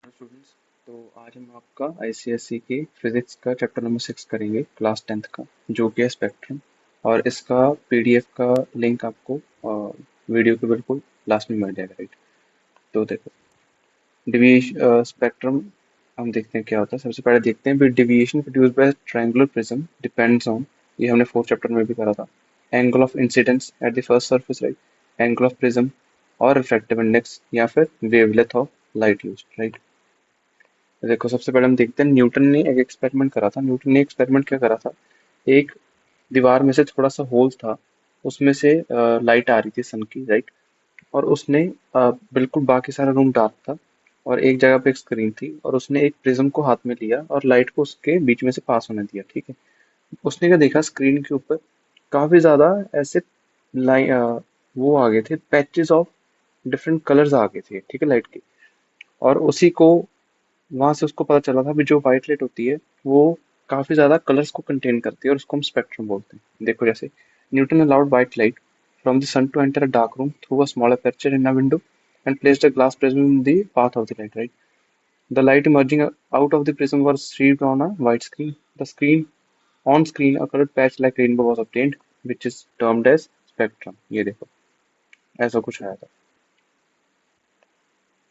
Students, तो आज हम आपका आईसीएसई के फिजिक्स का चैप्टर नंबर 6 करेंगे क्लास 10th का, जो कि है स्पेक्ट्रम। और इसका पीडीएफ का लिंक आपको वीडियो के बिल्कुल लास्ट में मिल जाएगा, राइट। तो देखो, डिविएशन स्पेक्ट्रम हम देखते हैं क्या होता है। सबसे पहले देखते हैं deviation produce by triangular prism depends on, ये हमने फोर्थ चैप्टर में भी करा था, angle of incidence at the first surface, right, angle of prism और रिफ्रैक्टिव इंडेक्स या फिर wavelength of light use, right. देखो, सबसे पहले हम देखते हैं न्यूटन ने एक एक्सपेरिमेंट करा था। न्यूटन ने एक्सपेरिमेंट क्या करा था, एक दीवार में से थोड़ा सा होल था, उसमें से लाइट आ रही थी सन की, राइट। और उसने बिल्कुल बाकी सारा रूम डार्क था और एक जगह पे एक स्क्रीन थी, और उसने एक प्रिज्म को हाथ में लिया और लाइट को उसके बीच में से पास होने दिया, ठीक है। उसने क्या देखा, स्क्रीन के ऊपर काफी ज्यादा ऐसे लाइन वो आ गए थे, पैचेस ऑफ डिफरेंट कलर्स आ गए थे, ठीक है, लाइट के। और उसी को वहां से उसको पता चला था भी जो व्हाइट लाइट होती है वो काफी ज्यादा कलर्स को कंटेन करती है, और उसको हम स्पेक्ट्रम बोलते हैं। देखो, जैसे Newton allowed white light from the sun to enter a dark room through a small aperture in a window and placed a glass prism in the path of the light, right. The light emerging out of the prism was received on a white screen. The screen on screen a colored patch like rainbow was obtained, which is termed as spectrum. ये देखो, ऐसा कुछ आया था,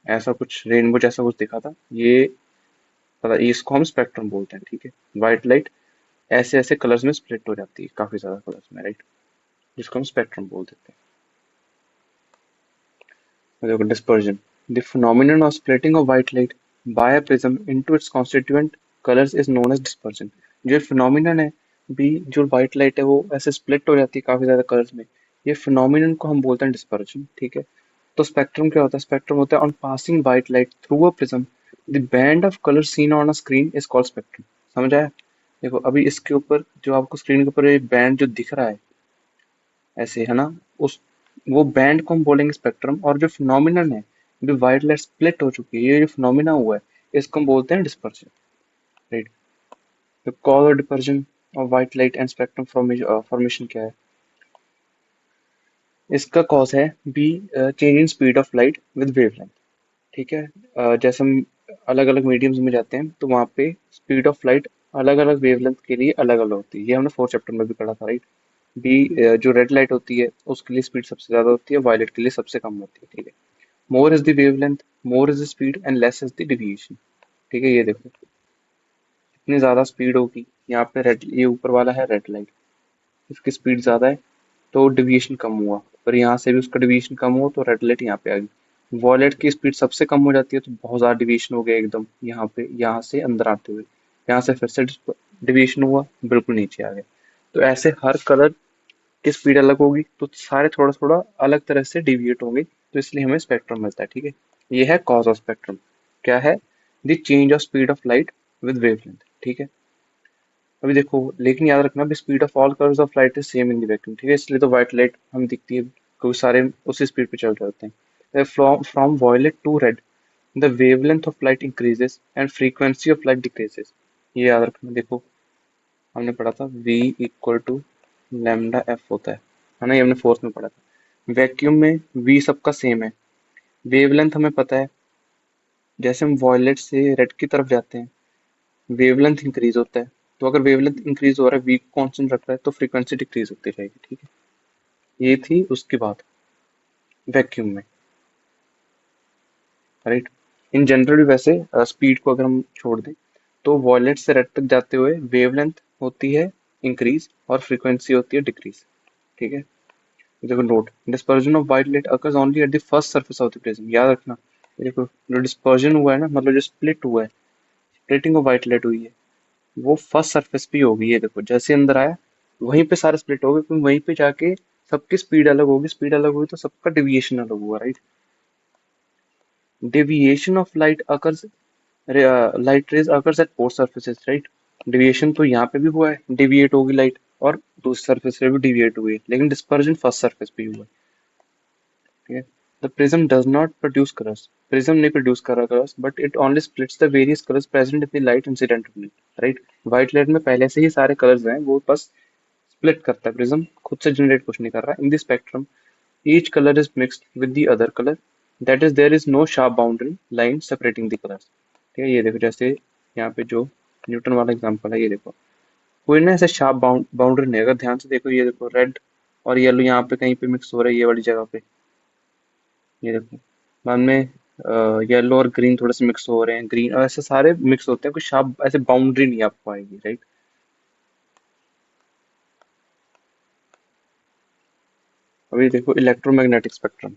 ऐसा कुछ rainbow जैसा कुछ दिखा था, ये पता, इसको हम स्पेक्ट्रम बोलते हैं, ठीक है। व्हाइट लाइट ऐसे ऐसे कलर्स में स्प्लिट हो जाती है, काफी ज्यादा कलर्स में, राइट, जिसको हम स्पेक्ट्रम बोल देते हैं। देखो, dispersion, the phenomenon of splitting of white light by a prism into its constituent colours is known as dispersion. जो फिनोमिनन है भी, जो व्हाइट लाइट है वो ऐसे स्प्लिट हो जाती है काफी ज्यादा कलर्स में, ये फिनोमिनन को हम बोलते हैं डिस्पर्जन, ठीक है। तो स्पेक्ट्रम क्या होता है, स्पेक्ट्रम होता है on passing white light through a prism the band of colour seen on a screen is called spectrum. समझ आया। देखो, अभी इसके ऊपर जो आपको स्क्रीन के ऊपर एक बैंड जो दिख रहा है ऐसे, है ना, उस वो बैंड को हम बोलेंगे स्पेक्ट्रम। और जो फिनोमिनन है, जो वाइट लाइट स्प्लिट हो चुकी है, ये जो फिनोमिना हुआ है, इसको हम बोलते हैं डिस्पर्जन, राइट। तो कॉज और dispersion of white light and spectrum formation क्या है, इसका कॉज है B change in speed of light with wavelength, ठीक है। जैसे हम अलग अलग मीडियम्स में जाते हैं तो वहाँ पे स्पीड ऑफ लाइट अलग अलग वेवलेंथ के लिए अलग अलग होती है, ये हमने फोर्थ चैप्टर में भी पढ़ा था, राइट। बी जो रेड लाइट होती है उसके लिए स्पीड सबसे ज्यादा होती है, वायलेट के लिए सबसे कम होती है, ठीक है। More is the wavelength, more is the speed and less is the deviation, ठीक है। ये देखो, इतनी ज्यादा स्पीड होगी, यहाँ पे रेड, ये ऊपर वाला है रेड लाइट, इसकी स्पीड ज्यादा है तो डिविएशन कम हुआ, पर यहाँ से भी उसका डिविएशन कम हुआ तो रेड लाइट यहाँ पे आ गई। वॉलेट की स्पीड सबसे कम हो जाती है तो बहुत ज्यादा डिविएशन हो गया एकदम, यहाँ पे, यहाँ से अंदर आते हुए, यहाँ से फिर से डिविएशन हुआ, बिल्कुल नीचे आ गया। तो ऐसे हर कलर की स्पीड अलग होगी तो सारे थोड़ा थोड़ा अलग तरह से डिविएट होंगे, तो इसलिए हमें स्पेक्ट्रम मिलता है, ठीक है। ये है कॉज ऑफ स्पेक्ट्रम, क्या है, the change of speed of light with wavelength, ठीक है। अभी देखो, लेकिन याद रखना भी speed of all colours of light is same in the vacuum, ठीक है। इसलिए तो व्हाइट लाइट हम दिखती है क्योंकि सारे उसी स्पीड पे चल रहे होते हैं। From violet to red the wavelength of light increases and frequency of light decreases, ये याद रखना। देखो, हमने पढ़ा था v equal to lambda F होता है ना, ये हमने फोर्थ में पढ़ा था। वैक्यूम में v सबका सेम है, वेवलेंथ हमें पता है, जैसे हम वॉयलेट से रेड की तरफ जाते हैं वेवलेंथ इंक्रीज होता है, तो अगर वेवलेंथ इंक्रीज हो रहा है, वी को कांस्टेंट रख रहा है, तो फ्रीक्वेंसी डिक्रीज होती रहेगी, ठीक है। ये थी उसकी बात वैक्यूम में, राइट। इन जनरल वैसे स्पीड को अगर हम छोड़ दें तो वॉयलेट से रेड तक जाते हुए वेवलेंथ होती है इंक्रीज और फ्रीक्वेंसी होती है डिक्रीज, ठीक है। देखो, note, dispersion of white light occurs only at the first surface of the prism, याद रखना। देखो, जो डिस्पर्जन हुआ है ना, मतलब जो स्प्लिट हुआ है, स्प्लिटिंग ऑफ व्हाइट लाइट हुई है, वो फर्स्ट सरफेस पे ही होगी। ये देखो, जैसे अंदर आया वहीं पे सारे स्प्लिट हो गए, क्योंकि वहीं पे जाके सबकी स्पीड अलग होगी, स्पीड अलग हुई तो सबका डिविएशन अलग हुआ, right. Deviation of light occurs, light rays occurs at both surfaces, right. Deviation तो यहाँ पे भी हुआ है, डेविएट होगी लाइट, और दूसरी सरफेस पे भी डेविएट हुई है, लेकिन डिस्पर्जन फर्स्ट सरफेस पे ही हुआ है, ठीक है। The prism does not produce colours, prism नहीं प्रोड्यूस कर रहा colours, but it only splits the various colours present in the light incident on it, right. White light में पहले से ही सारे कलर्स हैं, वो बस स्प्लिट करता है, प्रिज्म खुद से जनरेट कुछ नहीं कर रहा। In the spectrum each colour is mixed with the other colour, that is there is no sharp boundary line separating the colors, ठीक है, ये देखो जैसे यहाँ पे जो न्यूटन वाला एग्जांपल है, ये देखो कोई ना ऐसे शार्प बाउंड्री नहीं है। अगर ध्यान से देखो, ये देखो रेड और येलो यहाँ पे कहीं पे मिक्स हो रहा है, ये वाली जगह पे, ये देखो। बाद में येलो और ग्रीन थोड़े से मिक्स हो रहे हैं, ग्रीन और ऐसे सारे मिक्स होते हैं, कोई शार्प ऐसे बाउंड्री नहीं आपको आएगी, राइट। अभी देखो electromagnetic spectrum.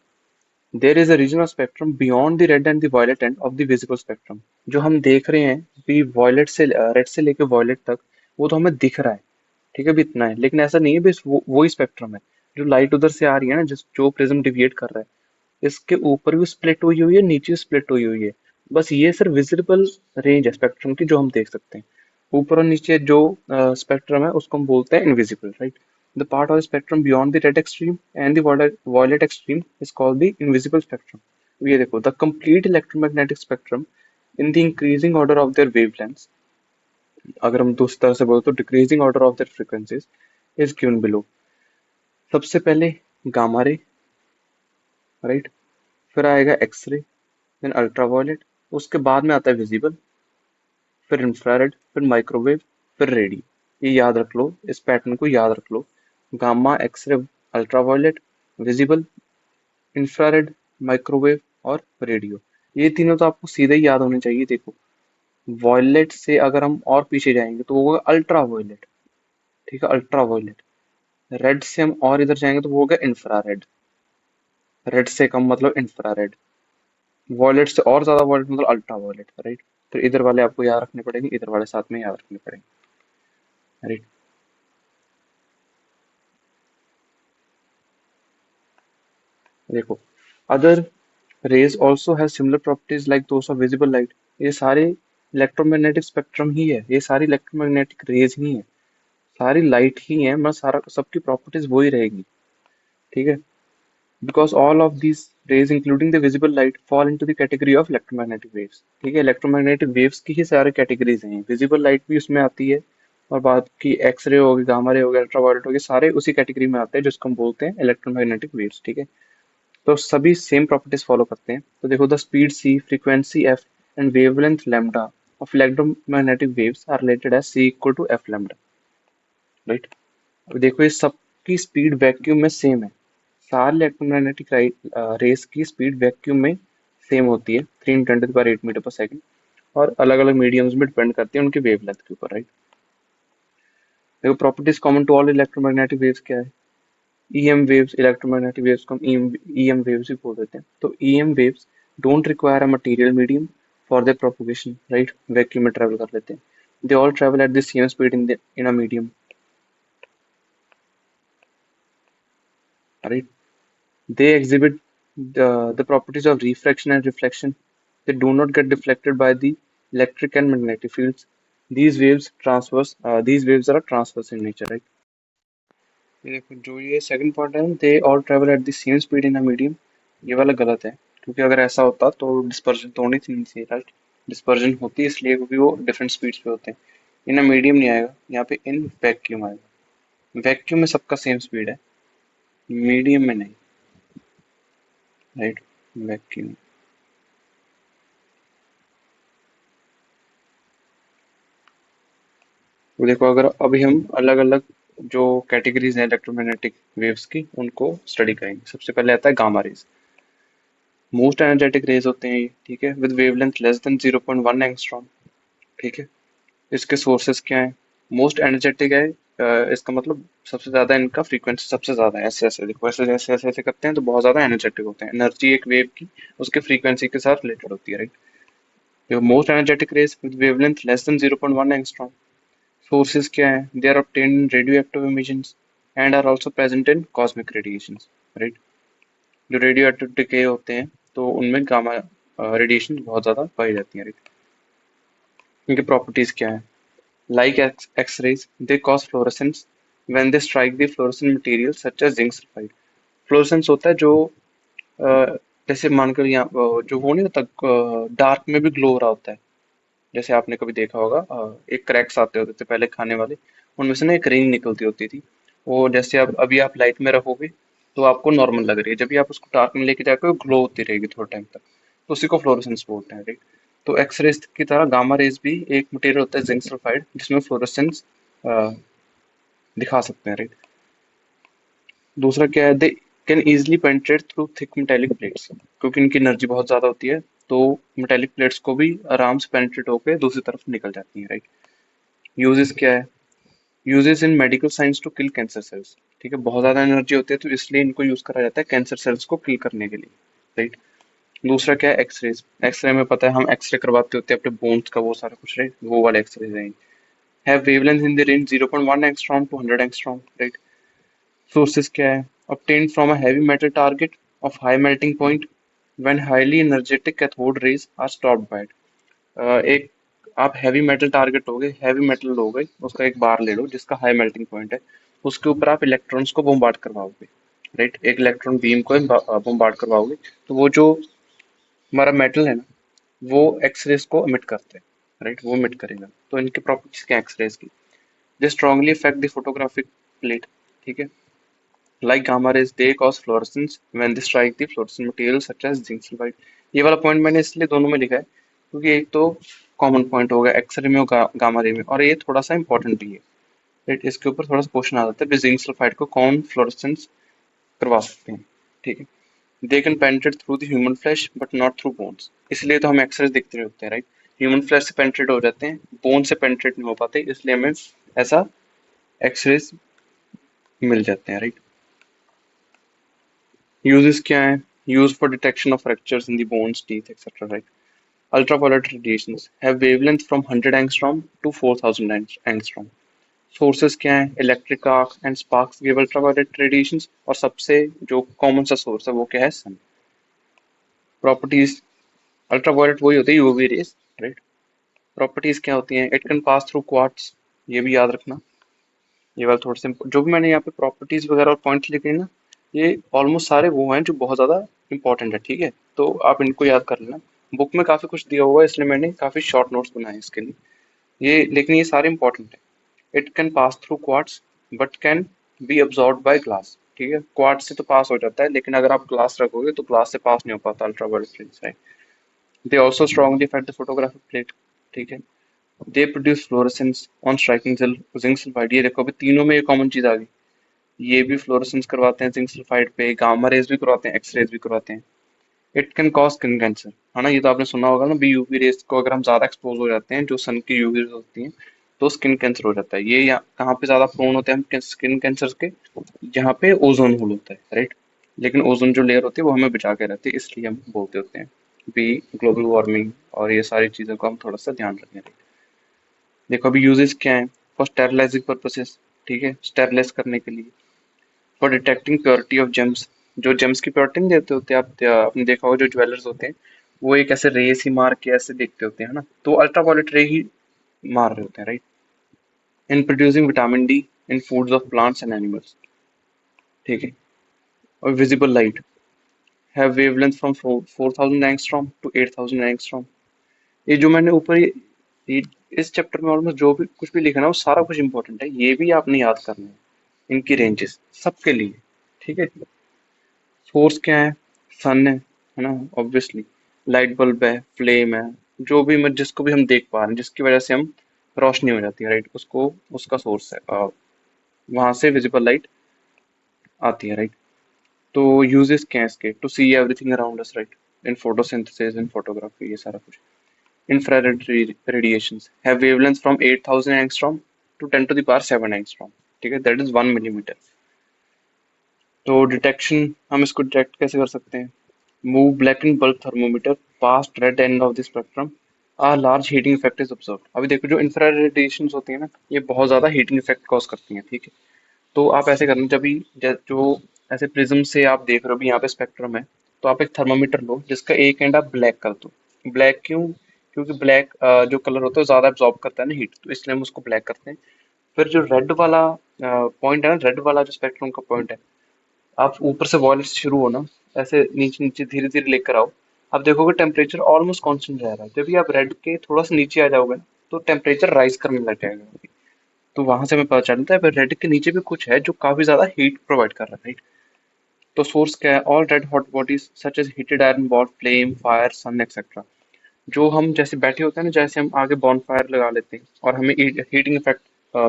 There is a reason of spectrum beyond the red and the violet and of the visible spectrum. जो हम देख रहे हैं भी वॉयलेट से रेड से लेकर वॉयलेट तक, वो तो हमें दिख रहा है, ठीक है, भी इतना है, लेकिन ऐसा नहीं है बस वो ही स्पेक्ट्रम है। जो लाइट उधर से आ रही है ना, जिस जो प्रिज्म डिविएट कर रहा है, इसके ऊपर भी स्प्लिट हुई हुई है, नीचे स्प्लिट हुई हुई है। बस ये सिर्फ विजिबल रेंज है स्पेक्ट्रम की, जो हम देख सकते हैं। ऊपर और नीचे जो स्पेक्ट्रम है उसको हम बोलते हैं invisible, right. The part of spectrum beyond the red extreme and the violet extreme is called the invisible spectrum. ये देखो the complete electromagnetic spectrum in the increasing order of their wavelengths, अगर हम दूसरी तरह से बोले तो decreasing order of their frequencies, is given below. सबसे पहले गामा रे, राइट, फिर आएगा एक्सरे, देन अल्ट्रावायलेट, उसके बाद में आता है विजिबल, फिर इंफ्रारेड, फिर माइक्रोवेव, फिर रेडियो। ये याद रख लो, इस पैटर्न को याद रख लो। Gamma, x-ray, ultraviolet, visible, infrared, microwave और रेडियो। ये तीनों तो आपको सीधे ही याद होने चाहिए। देखो वॉयलेट से अगर हम और पीछे जाएंगे तो वो होगा अल्ट्रावायलेट, ठीक है, अल्ट्रावायलेट। रेड से हम और इधर जाएंगे तो वो होगा इंफ्रारेड, रेड से कम मतलब इंफ्रारेड। वॉयलेट से और ज्यादा वॉयलेट मतलब अल्ट्रावायलेट, राइट। फिर इधर वाले आपको याद रखने पड़ेंगे, इधर वाले साथ में याद रखने पड़ेंगे, राइट। देखो other rays also have similar properties like those of visible light. ये सारे इलेक्ट्रोमैग्नेटिक स्पेक्ट्रम ही है, ये सारी इलेक्ट्रोमैग्नेटिक रेज ही है, सारी लाइट ही है, मतलब सारा सबकी प्रॉपर्टीज वही रहेगी, ठीक है। Because all of these rays including the visible light fall into the category of electromagnetic waves। ठीक है, इलेक्ट्रोमैग्नेटिक वेव्स की ही सारी कैटेगरीज हैं, विजिबल लाइट भी उसमें आती है, और बात की एक्सरे हो गई, गामा रे हो गया, अल्ट्रावायलेट हो गया, सारे उसी कैटेगरी में आते हैं जिसको हम बोलते हैं इलेक्ट्रोमैग्नेटिक वेव्स, ठीक है। तो सभी सेम प्रॉपर्टीज फॉलो करते हैं। तो देखो the speed C, frequency F and wavelength lambda of electromagnetic waves are related as C equal to F lambda, right. अब देखो ये सबकी स्पीड वैक्यूम में सेम है, सारे इलेक्ट्रोमैग्नेटिक रेस की स्पीड वैक्यूम में सेम होती है, 3 × 10⁸मीटर पर सेकंड, और अलग अलग मीडियम्स में डिपेंड करती है उनकी वेवलेंथ के ऊपर, राइट। देखो properties common to all electromagnetic waves क्या है। ईएम वेव्स, इलेक्ट्रोमैग्नेटिक वेव्स को हम ईएम वेव्स भी बोल देते हैं। तो EM waves don't require a material medium for their propagation, right, vacuum में ट्रेवल कर लेते हैं। They all travel at the same speed in a medium, right. They exhibit the properties of refraction and reflection. They do not get deflected by the electric and magnetic fields. These waves are transverse in nature, right? ये देखो जो ये second point है, they all travel at the same speed in a medium, ये वाला गलत है, क्योंकि अगर ऐसा होता तो डिस्पर्जन तो होनी थी नहीं, राइट। डिस्पर्जन होती है इसलिए क्योंकि वो डिफरेंट स्पीड्स पे होते हैं। इन अ मीडियम नहीं आएगा यहाँ पे, इन वैक्यूम आएगा। वैक्यूम में सबका सेम स्पीड है, मीडियम में नहीं, राइट। वैक्यूम। तो देखो अगर अभी हम अलग अलग जो कैटेगरीज हैं इलेक्ट्रोमैग्नेटिक वेव्स की उनको स्टडी करेंगे। सबसे पहले आता है gamma rays. Most energetic rays होते हैं ये, ठीक है, with wavelength less than 0.1 angstrom, ठीक है। इसके सोर्सेज क्या है। मोस्ट एनर्जेटिक है, इसका मतलब सबसे ज्यादा इनका फ्रीक्वेंसी सबसे ज्यादा है। ऐसे ऐसे देखो, ऐसे ऐसे ऐसे ऐसे करते हैं तो बहुत ज्यादा एनर्जेटिक होते हैं। एनर्जी एक वेव की उसके फ्रीक्वेंसी के साथ रिलेटेड होती है, right. Most energetic rays with wavelength less than 0.1 angstrom. Sources क्या हैं? They are obtained in radioactive emissions and are also present in cosmic radiations, right? जो radioactive decay होते हैं तो उनमें गामा रेडिएशन बहुत ज़्यादा पाई जाती है, right? इनकी प्रॉपर्टीज क्या है। Like X-rays, they cause fluorescence when they strike the fluorescent material such as zinc sulfide। Fluorescence होता है जो जैसे मानकर यहाँ जो वो नहीं होता, डार्क में भी ग्लो हो रहा होता है। जैसे आपने कभी देखा होगा, एक क्रैक्स आते होते थे पहले खाने वाले, उनमें से ना एक रिंग निकलती होती थी। वो जैसे अब अभी आप लाइट में रखोगे तो आपको नॉर्मल लग रही है, जब भी आप उसको डार्क में लेके जाकर ग्लो होती रहेगी थोड़ा टाइम तक, तो उसी को फ्लोरेसेंस बोलते हैं, राइट। तो एक्सरेज की तरह गामा रेज भी एक मटेरियल होता है जिंक सल्फाइड जिसमें फ्लोरेसेंस दिखा सकते हैं, राइट। दूसरा क्या है, they can easily penetrate through thick metallic plates, क्योंकि इनकी एनर्जी बहुत ज्यादा होती है तो मेटेलिक प्लेट्स को भी आराम से पेनिट्रेट होकर दूसरी तरफ निकल जाती हैं, राइट। यूजेस क्या है, uses in medical science to kill cancer cells. ठीक है, बहुत ज्यादा एनर्जी होती है तो इसलिए इनको यूज करा जाता है कैंसर सेल्स को किल करने के लिए, राइट। दूसरा क्या है, एक्सरेज। एक्सरे में पता है हम एक्सरे करवाते होते हैं अपने बोन्स का, वो सारा कुछ, राइट, वो वाले एक्सरेज हैं। Have wavelength in the range 0.1 angstrom to 100 angstrom, right. Sources क्या है, obtained from a heavy metal target of high melting point when highly energetic cathode rays are stopped by it। एक आप heavy metal target हो गए, heavy metal हो गए, उसका एक बार ले लो जिसका हाई मेल्टिंग पॉइंट है, उसके ऊपर आप इलेक्ट्रॉन्स को बोम्बार्ड करवाओगे, राइट, एक इलेक्ट्रॉन बीम को बोम्बार्ड करवाओगे, तो वो जो हमारा मेटल है ना, वो एक्सरेज को एमिट करते हैं, राइट, वो एमिट करेगा। तो इनकी प्रॉपर्टीज क्या एक्सरेज की, they strongly affect the photographic plate, ठीक है। Like gamma rays, they cause fluorescence when they strike the fluorescent material such as zinc sulfide। ये वाला पॉइंट मैंने इसलिए दोनों में लिखा है क्योंकि एक तो कॉमन पॉइंट हो गया एक्सरे में और गामा रे में, और ये थोड़ा सा इंपॉर्टेंट भी है, राइट। इसके ऊपर थोड़ा सा क्वेश्चन आ जाता है जिंक सल्फाइड को कौन फ्लोरेसेंस करवा सकते हैं, ठीक है। They can penetrate through the human flesh but not through bones, इसलिए तो हम एक्सरे देखते होते हैं, राइट। ह्यूमन फ्लैश से पेनिट्रेट हो जाते हैं, बोन से पेनिट्रेट नहीं हो पाते, इसलिए हमें ऐसा एक्सरेज मिल जाते हैं, राइट। यूजेस क्या है, use for detection of fractures in the bones, teeth etcetera, right. Ultraviolet radiations have wavelength from 100 angstrom to 4000 angstrom। Sources क्या है, electric arc and sparks give ultraviolet radiations, और सबसे जो कॉमन सा सोर्स है वो क्या है, सन। प्रॉपर्टीज, अल्ट्रावायलेट वही होती है यूवी रेज, राइट। प्रॉपर्टीज क्या होती हैं, it can pass through quartz, ये भी याद रखना। ये वाला थोड़े से जो भी मैंने यहाँ पे प्रॉपर्टीज वगैरह और पॉइंट्स लिखे हैं ना, ये ऑलमोस्ट सारे वो हैं जो बहुत ज्यादा इंपॉर्टेंट है, ठीक है, तो आप इनको याद कर लेना। बुक में काफी कुछ दिया हुआ है इसलिए मैंने काफी शॉर्ट नोट्स बनाए हैं इसके लिए, ये लेकिन ये सारे इंपॉर्टेंट है। It can pass through quartz but can be absorb by glass, ठीक है, क्वार्ट्स से तो पास हो जाता है लेकिन अगर आप ग्लास रखोगे तो ग्लास से पास नहीं हो पाता ultraviolet rays, right. They also strongly affect the photographic plate, ठीक है। They produce fluorescence on striking zinc sulphide, ये देखो अभी तीनों में ये कॉमन चीज आ गई, ये भी फ्लोरेसेंस करवाते हैं जिंक सल्फाइड पे, गामा रेज भी करवाते हैं, एक्स रेज भी करवाते हैं। It can cause skin cancer, है ना, ये तो आपने सुना होगा ना, बी यूवी रेज को अगर हम ज्यादा एक्सपोज हो जाते हैं जो सन की यूवी रेज होती हैं तो स्किन कैंसर हो जाता है। ये यहाँ कहाँ पे ज्यादा प्रोन होते हैं हम स्किन कैंसर के, जहाँ पे ओजोन होल होता है, राइट। लेकिन ओजोन जो लेयर होती है वो हमें बचा के रहती है, इसलिए हम बोलते होते हैं बी ग्लोबल वार्मिंग और ये सारी चीजों का हम थोड़ा सा ध्यान रखें। देखो अभी यूजेस क्या है, फॉर स्टेरिलाइजिंग पर्पसेस, ठीक है, स्टेरिलाइज करने के लिए। For detecting purity of James, जो जेम्स की प्योरिटी नहीं देते होते आप, आपने देखा होगा जो ज्वेलर्स होते हैं वो एक ऐसे रेस ही मार के ऐसे देखते होते हैं ना, तो अल्ट्रावायलेट रे ही मार रहे होते हैं, right. In producing vitamin D in foods of plants and animals, ठीक है। और visible light have wavelength from 4000 angstrom to 8000 angstrom. ये जो मैंने ऊपर ये इस चैप्टर में ऑलमोस्ट जो भी कुछ भी लिखा ना वो सारा कुछ इंपॉर्टेंट है, ये भी आपने याद करना है, इनकी रेंजेस सबके लिए, ठीक है। सोर्स क्या है, सन है ना, ऑब्वियसली। लाइट बल्ब है, फ्लेम है, जो भी मैं जिसको भी हम देख पा रहे हैं जिसकी वजह से हम रोशनी हो जाती है, राइट, उसको उसका सोर्स है, वहां से विजिबल लाइट आती है, राइट। तो यूजेस क्या है इसके, to see everything around us, right, in photosynthesis in photography, ये सारा कुछ। Infrared radiations have wavelength from 8000 angstrom to 10 to the power 7 angstrom, ठीक है, दैट इज 1 मिलीमीटर। तो डिटेक्शन, हम इसको डिटेक्ट कैसे कर सकते हैं, move blackened bulb thermometer past red end of the spectrum a large heating effect is observed. अभी देखो जो इंफ्रारेड रेडिएशंस होती है ना, ये बहुत ज्यादा हीटिंग इफेक्ट कॉज करती हैं, ठीक है। तो आप ऐसे करना, जब भी जो ऐसे प्रिज्म से आप देख रहे हो भी यहाँ पे स्पेक्ट्रम है, तो आप एक थर्मामीटर लो जिसका एक एंड आप ब्लैक कर दो। ब्लैक क्यों, क्योंकि ब्लैक जो कलर होता है वो ज्यादा एब्जॉर्ब करता है ना हीट, तो इसलिए हम उसको ब्लैक करते हैं। फिर जो रेड वाला पॉइंट है ना, रेड वाला जो स्पेक्ट्रम का पॉइंट है, आप ऊपर से वॉयलेट से शुरू हो ना, ऐसे नीचे नीचे धीरे धीरे लेकर आओ, आप देखोगे टेम्परेचर ऑलमोस्ट कांस्टेंट रह रहा है। जब भी आप रेड के थोड़ा सा नीचे आ जाओगे ना, तो टेम्परेचर राइज करने लग जाएगा, तो वहां से हमें पता चलता है रेड के नीचे भी कुछ है जो काफी ज्यादा हीट प्रोवाइड कर रहा है, राइट। तो सोर्स क्या है, all red hot bodies such as heated iron ball, flame, fire, sun etcetera. जो हम जैसे बैठे होते हैं ना, जैसे हम आगे बॉनफायर लगा लेते हैं और हमें हीटिंग इफेक्ट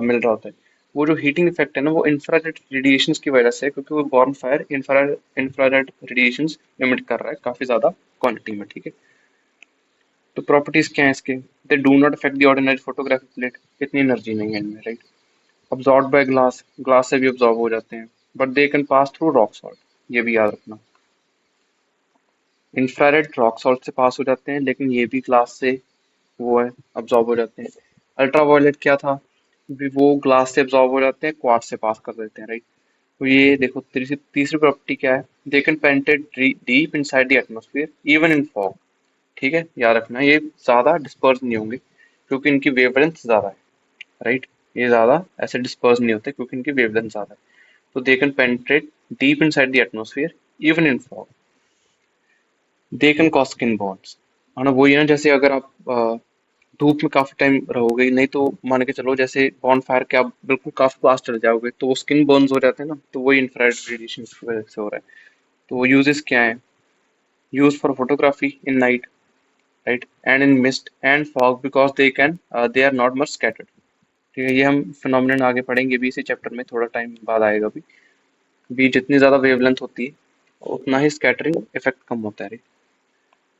मिल रहा होता है। वो जो हीटिंग इफेक्ट है ना, वो इंफ्रारेड रेडिएशंस की वजह से है, क्योंकि वो बॉनफायर इंफ्रारेड रेडिएशंस इमिट कर रहा है काफी ज्यादा क्वांटिटी में, ठीक है। तो प्रॉपर्टीज क्या है इसके? They do not affect the ordinary photographic plate, इतनी एनर्जी नहीं है इनमें, राइट। अब्सॉर्ब बाय ग्लास, ग्लास से भी अब्सॉर्ब हो जाते हैं, but they can pass through rock salt, ये भी याद रखना। इंफ्रारेड रॉक सॉल्ट से पास हो जाते हैं, लेकिन ये भी ग्लास से वो है, अब्सॉर्ब हो जाते हैं। अल्ट्रावायलेट क्या था? भी वो ग्लास से अब्सॉर्ब हो जाते हैं, क्वार्ट्ज से पास कर देते हैं, राइट। तो ये देखो, तीसरी तीसरी प्रॉपर्टी क्या है? They can penetrate deep inside the atmosphere even in fog, ठीक है, याद रखना। ये ज्यादा डिस्पर्स नहीं होंगे क्योंकि इनकी वेवलेंथ ज्यादा है, राइट। ये ज्यादा ऐसे डिस्पर्स नहीं होते क्योंकि इनकी वेवलेंथ ज्यादा है। तो they can penetrate deep inside the atmosphere even in fog. They can cause skin Burns, है ना। वही है ना, जैसे अगर आप धूप में काफी टाइम रहोगे, नहीं तो मान के चलो जैसे बॉन फायर के आप बिल्कुल काफी पास चले जाओगे तो वो स्किन बर्न्स हो जाते हैं ना, तो वही इंफ्रारेड रेडिएशन की वजह से हो रहा है। तो वो यूजेस क्या है? Use for photography in night, right, and in mist and fog because they are not much scattered. ठीक है, ये हम फिनोमिनन आगे पढ़ेंगे भी इसी चैप्टर में, थोड़ा टाइम बाद आएगा भी जितनी ज्यादा वेवलेंथ होती है उतना ही स्कैटरिंग इफेक्ट कम होता है, right?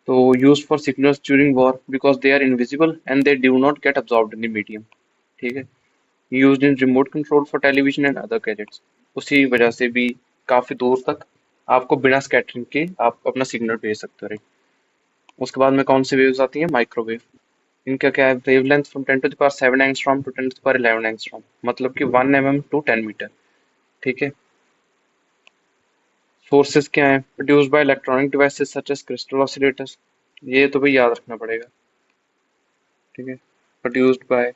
तो use for signals during war because they are invisible and they do not get absorbed in the medium, ठीक है। Used in remote control for television and other gadgets, उसी वजह से भी काफी दूर तक आपको बिना स्कैटरिंग के आप अपना सिग्नल भेज सकते हो, राइट। उसके बाद में कौन सी वेव्स आती है? माइक्रोवेव। इनका क्या है? Wavelength from 10⁻7 angstrom to 10⁻11 angstrom, मतलब कि 1 mm टू 10 मीटर, ठीक है। सोर्सेज क्या है? Produce by electronic devices such as crystal oscillators, ये तो भाई याद रखना पड़ेगा, ठीक है। Produced by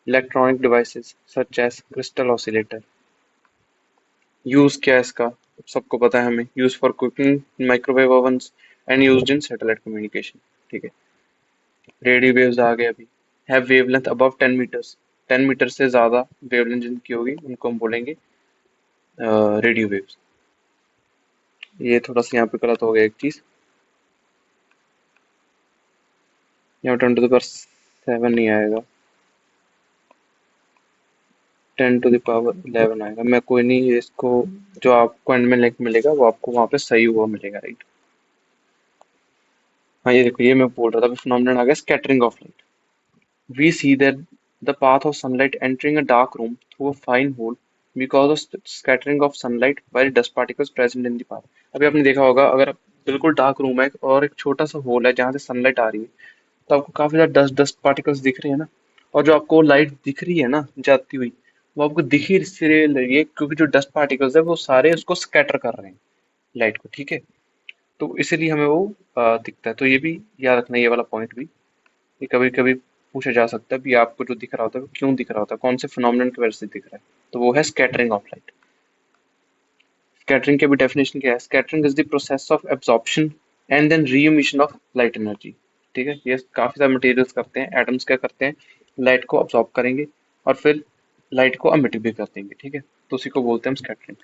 electronic devices such as crystal oscillator. Use क्या है इसका? सबको पता है हमें, use for cooking, microwave ovens and used in satellite communication, ठीक है। रेडियो वेव्स आ गए अभी। Have wavelength above 10 metres, 10 metre से ज्यादा वेवलेंथ जिनकी होगी उनको हम बोलेंगे रेडियो वेव्स। ये थोड़ा सा यहाँ पे गलत हो गया एक चीज, यहाँ 10⁻7 नहीं आएगा, 10⁻11 आएगा। मैं कोई नहीं, इसको जो आपको एंड में लिंक मिलेगा वो आपको वहाँ पे सही हुआ मिलेगा, राइट। हाँ, ये देखो, ये मैं बोल रहा था, फिनोमेनन आ गया scattering of light. We see that the path of sunlight entering a dark room through a fine hole because of scattering of sunlight by dust particles present in the path। अभी आपने देखा होगा, अगर बिल्कुल dark room है और एक छोटा सा होल है जहाँ से सनलाइट आ रही है, तो आपको काफी ज्यादा डस्ट डस्ट पार्टिकल्स दिख रहे हैं ना। और जो आपको लाइट दिख रही है ना जाती हुई, वो आपको दिख ही इसलिए रही है क्योंकि जो डस्ट पार्टिकल्स है वो सारे उसको स्कैटर कर रहे हैं, लाइट को, ठीक है। तो इसीलिए हमें वो दिखता है। तो ये भी याद रखना, ये वाला पॉइंट भी, ये कभी कभी पूछा जा सकता है भी आपको जो दिख रहा होता है वो क्यों दिख रहा होता है, कौन से फिनोमिनन की वजह से दिख रहा है। तो वो है स्कैटरिंग ऑफ लाइट। स्कैटरिंग की भी डेफिनेशन क्या है? Scattering is the process of absorption and then reemission of light energy, ठीक है। ये काफी सारे मटेरियल्स करते हैं, एटम्स क्या करते हैं? लाइट को अब्जॉर्ब करेंगे और फिर लाइट को एमिट भी कर देंगे, ठीक है। तो उसी को बोलते हैं हम scattering.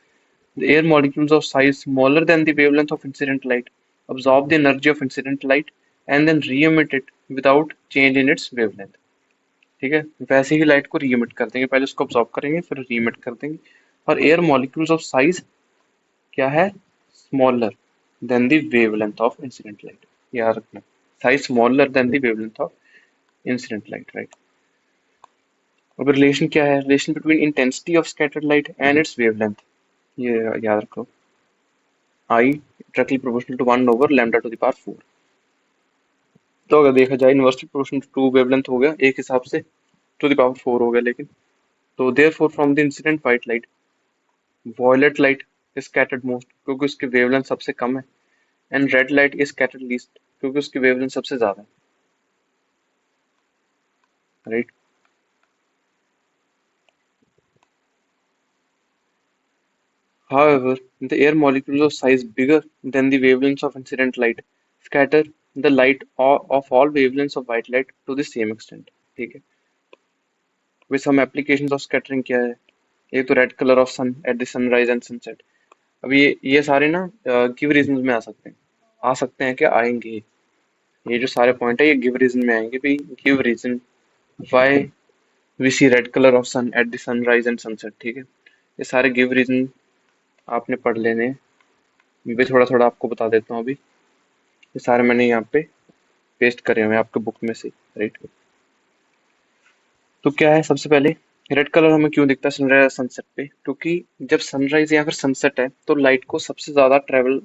The air molecules of size smaller than the wavelength of incident light absorb the energy of incident light and then re-emit it without change in its wavelength, ठीक है। वैसे ही लाइट को री-एमिट कर देंगे, पहले उसको अब्सॉर्ब करेंगे फिर री-एमिट कर देंगे। और एयर मॉलिक्यूल्स ऑफ साइज क्या है? Smaller than the wavelength of incident light, याद रखना। Size smaller than the wavelength of incident light, right. अब रिलेशन क्या है? Relation between intensity of scattered light and its wavelength, ये याद रखो। I directly proportional to 1/λ⁴। तो अगर देखा जाए इनवर्सली प्रोपोर्शनल टू वेवलेंथ हो गया एक हिसाब से, टू द पावर 4 हो गया, लेकिन तो therefore from the incident white light, violet light is scattered most क्योंकि उसकी वेवलेंथ सबसे कम है, and red light is scattered least क्योंकि उसकी वेवलेंथ सबसे ज्यादा है, right. However, the air molecules of size bigger than the wavelengths of incident light scatter the light of all wavelengths of white light to the same extent, ठीक है। with some applications of scattering क्या है? एक तो red colour of sun at the sunrise and sunset. अब ये सारे ना गिव रीजंस में आ सकते हैं, क्या आएंगे। ये जो सारे पॉइंट है ये गिव रीजन में आएंगे भाई। Give reason why we see red colour of sun at the sunrise and sunset. ठीक है, ये सारे गिव रीजन आपने पढ़ लेने हैं। मैं भी थोड़ा थोड़ा आपको बता देता हूँ अभी। ये सारे मैंने यहाँ पे पेस्ट करे हुए हैं आपके बुक में से, राइट। तो क्या है, सबसे पहले रेड कलर हमें क्यों दिखता है सनराइज सनसेट पे? क्योंकि जब सनराइज या फिर सनसेट है तो लाइट को सबसे ज्यादा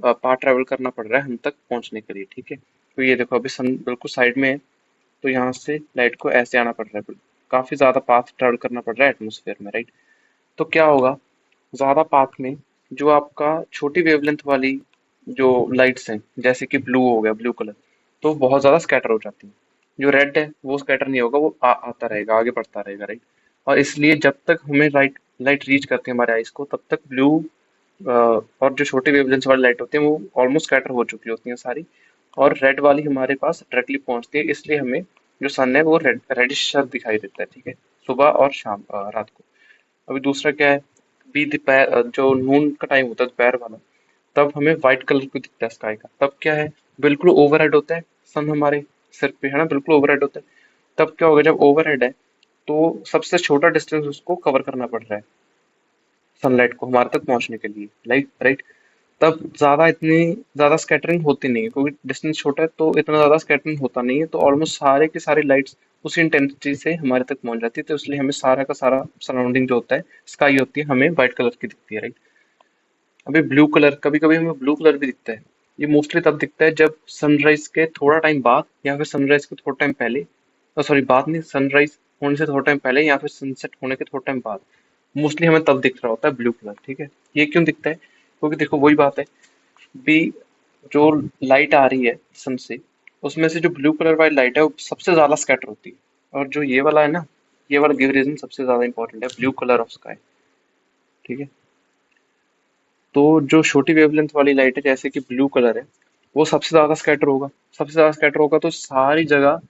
पाथ ट्रेवल करना पड़ रहा है हम तक पहुंचने के लिए। ठीक है, तो ये देखो अभी सन बिल्कुल साइड में है, तो यहाँ से लाइट को ऐसे आना पड़ रहा है, काफी ज्यादा पाथ ट्रेवल करना पड़ रहा है एटमोसफेयर में, राइट। तो क्या होगा, ज्यादा पाथ में जो आपका छोटी वेवलेंथ वाली जो लाइट्स हैं, जैसे कि ब्लू हो गया, ब्लू कलर, तो बहुत ज्यादा स्कैटर हो जाती है। जो रेड है वो स्कैटर नहीं होगा, वो आता रहेगा, आगे बढ़ता रहेगा, राइट। और इसलिए जब तक हमें लाइट लाइट रीच करती है हमारे आइस को, तब तक ब्लू और जो छोटी वेवलेंथ वाली लाइट होती है वो ऑलमोस्ट स्कैटर हो चुकी होती हैं सारी, और रेड वाली हमारे पास डायरेक्टली पहुंचती है। इसलिए हमें जो सन है वो रेडिश दिखाई देता है, ठीक है, सुबह और शाम, रात को। अभी दूसरा क्या है, बी दोपहर, जो नून का टाइम होता है दोपहर वाला, तब हमें व्हाइट कलर को दिखता है स्काई का। तब क्या है, बिल्कुल ओवरहेड होता है सन हमारे सिर पे, है ना, बिल्कुल ओवरहेड होता है। तब क्या होगा, जब ओवरहेड है तो सबसे छोटा डिस्टेंस उसको कवर करना पड़ रहा है सनलाइट को हमारे तक पहुंचने के लिए, लाइट, राइट। तब इतनी ज्यादा स्कैटरिंग होती नहीं है, क्योंकि डिस्टेंस छोटा है तो इतना ज्यादा स्कैटरिंग होता नहीं है, तो ऑलमोस्ट सारे के सारे लाइट्स उसी इंटेंसिटी से हमारे तक पहुंच जाती है। तो इसलिए हमें सारा का सारा सराउंडिंग जो होता है, स्काई होती है, हमें व्हाइट कलर की दिखती है, राइट। अभी ब्लू कलर, कभी कभी हमें ब्लू कलर भी दिखता है। ये मोस्टली तब दिखता है जब सनराइज के थोड़ा टाइम बाद या फिर सनराइज के थोड़ा टाइम पहले, सॉरी बाद नहीं, सनराइज होने से थोड़ा टाइम पहले या फिर सनसेट होने के थोड़ा टाइम बाद मोस्टली हमें तब दिख रहा होता है ब्लू कलर। ठीक है, ये क्यों दिखता है? क्योंकि देखो वही बात है भी, जो लाइट आ रही है सन से, उसमें से जो ब्लू कलर वाली लाइट है वो सबसे ज्यादा स्कैटर होती है। और जो ये वाला है ना, ये वाला गिव रीजन सबसे ज्यादा इंपॉर्टेंट है, ब्लू कलर ऑफ स्काई। ठीक है, तो जो छोटी वेवलेंथ वाली लाइट है जैसे कि ब्लू कलर है, वो सबसे ज्यादा स्कैटर होगा। सबसे ज्यादा स्कैटर होगा तो सारी जगह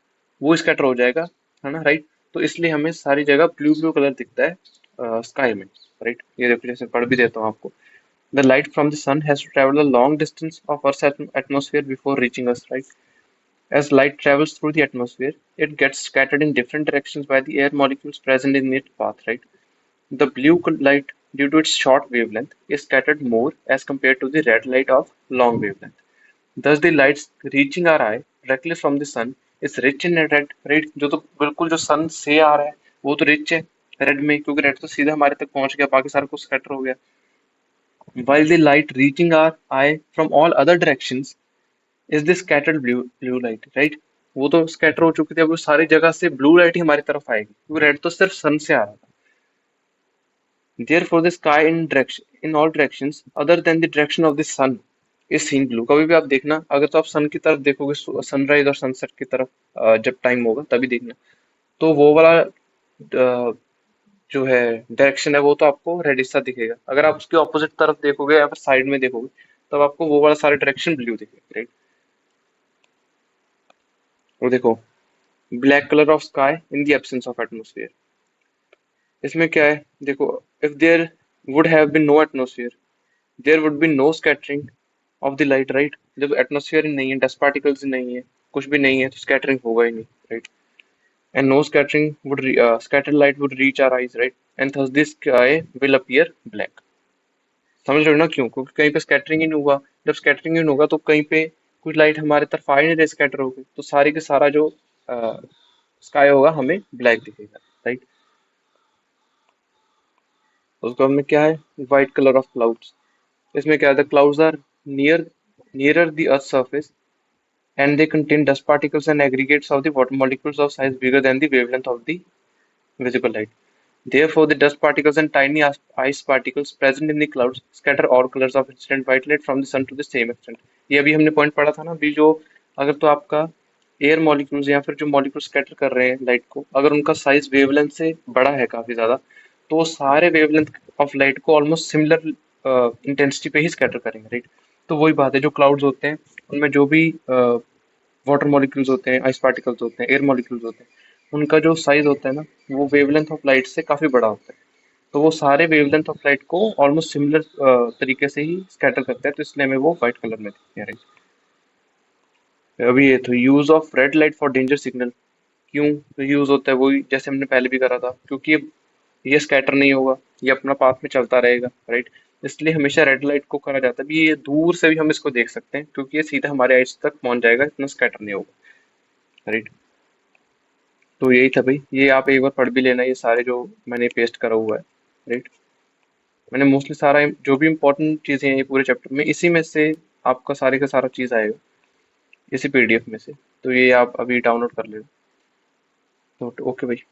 वो स्कैटर हो जाएगा, है ना, राइट। तो इसलिए हमें सारी जगह ब्लू ब्लू कलर दिखता है स्काई में, राइट। ये देखो, जैसे पढ़ भी देता हूँ आपको। The light from the sun has to travel a long distance of Earth's atmosphere before reaching us, right? As light travels through the atmosphere, it gets scattered in different directions by the air molecules present in its path, right? The blue light, due to its short wavelength, is scattered more as compared to the red light of long wavelength. Thus, the light reaching our eye directly from the sun is rich in red, right? जो तो बिल्कुल जो सन से आ रहा है वो तो rich है रेड में, क्योंकि रेड तो सीधा हमारे तक पहुंच गया, बाकी सारा कुछ स्कैटर हो गया। While the light reaching our eye from all other directions is the scattered blue light, right? वो तो स्कैटर हो चुकी थी, अब वो सारी जगह से ब्लू लाइट ही हमारी तरफ आएगी, क्योंकि रेड तो सिर्फ सन से आ रहा था। Therefore, the sky in all directions other than the direction of the sun is seen blue. कभी भी आप देखना, अगर तो आप सन की तरफ देखोगे, सनराइज और सनसेट की तरफ जब टाइम होगा तभी देखना, तो वो वाला जो है डायरेक्शन है वो तो आपको रेडिश सा दिखेगा। अगर आप उसके ऑपोजिट तरफ देखोगे या फिर साइड में देखोगे, तब आपको वो वाला सारे डायरेक्शन ब्लू दिखेगा, राइट। वो देखो, black colour of sky in the absence of atmosphere. इसमें क्या है, देखो, if there would have been no atmosphere, there would be no scattering of the light, right. जब एटमोसफियर ही नहीं है, डस्ट पार्टिकल्स ही नहीं है, कुछ भी नहीं है, तो स्कैटरिंग होगा ही नहीं, right. And no scattering would scattered light would reach our eyes, right, and thus the sky will appear black. समझ रहे हो ना क्यों? क्योंकि कहीं पे स्कैटरिंग ही नहीं हुआ। जब स्कैटरिंग ही नहीं होगा तो कहीं पे कुछ लाइट हमारे तरफ आ ही नहीं रही, स्कैटर होगी, तो सारी के सारा जो स्काई होगा हमें ब्लैक दिखेगा, राइट। उसके बाद में क्या है, व्हाइट कलर ऑफ क्लाउड्स। इसमें क्या है, the clouds are near nearer the earth surface and they contain dust particles and aggregates of the water molecules of size bigger than the wavelength of the visible light. Therefore, the dust particles and tiny ice particles present in the clouds scatter all colors of incident white light from the sun to the same extent. ये अभी हमने point पढ़ा था ना, अभी जो, अगर तो आपका एयर मॉलिक्यूल्स या फिर जो मॉलिक्यूल स्कैटर कर रहे हैं लाइट को, अगर उनका साइज वेवलेंथ से बड़ा है काफी ज्यादा, तो वो सारे वेवलेंथ ऑफ लाइट को ऑलमोस्ट सिमिलर इंटेंसिटी पे ही स्कैटर करेंगे, राइट। तो वही बात है, जो क्लाउड्स होते हैं उनमें जो भी वाटर मॉलिक्यूल्स होते हैं, आइस पार्टिकल्स होते हैं, एयर मॉलिक्यूल्स होते हैं, उनका जो साइज होता है ना, वो वेवलेंथ ऑफ लाइट से काफी बड़ा होता है। तो वो सारे वेवलेंथ ऑफ लाइट को ऑलमोस्ट सिमिलर तरीके से ही स्कैटर करते हैं, तो इसलिए हमें वो व्हाइट कलर में दिखते हैं, राइट। अभी ये तो use of red light for danger signal. क्यों तो यूज होता है, वही जैसे हमने पहले भी करा था, क्योंकि ये स्कैटर नहीं होगा, ये अपना पाथ में चलता रहेगा, राइट। इसलिए हमेशा रेड लाइट को करा जाता है। भी ये दूर से भी हम इसको देख सकते हैं क्योंकि ये सीधा हमारे आइज तक पहुंच जाएगा, इतना स्कैटर नहीं होगा, राइट। तो यही था भाई, ये आप एक बार पढ़ भी लेना, ये सारे जो मैंने पेस्ट करा हुआ है, राइट। मैंने मोस्टली सारा जो भी इंपॉर्टेंट चीजें हैं ये पूरे चैप्टर में, इसी में से आपका सारे का सारा चीज आएगा, इसी पीडीएफ में से। तो ये आप अभी डाउनलोड कर लेना। तो ओके भाई।